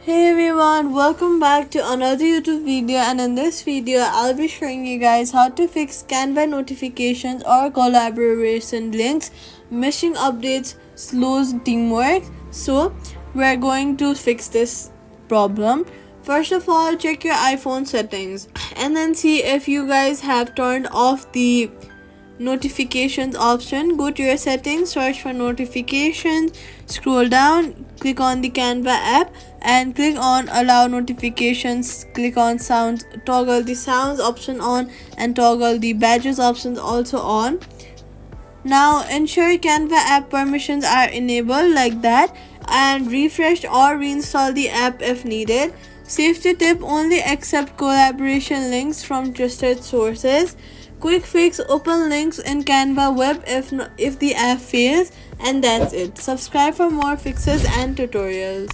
Hey everyone, welcome back to another YouTube video, and in this video I'll be showing you guys how to fix Canva notifications or collaboration links, missing updates, slows teamwork. So we're going to fix this problem. First of all, check your iPhone settings and then see if you guys have turned off the notifications option. Go to your settings, search for notifications, scroll down, click on the Canva app and click on allow notifications. Click on sounds, toggle the sounds option on and toggle the badges options also on. Now ensure Canva app permissions are enabled like that and refresh or reinstall the app if needed. Safety tip: only accept collaboration links from trusted sources. Quick fix: open links in Canva web if the app fails, and that's it. Subscribe for more fixes and tutorials.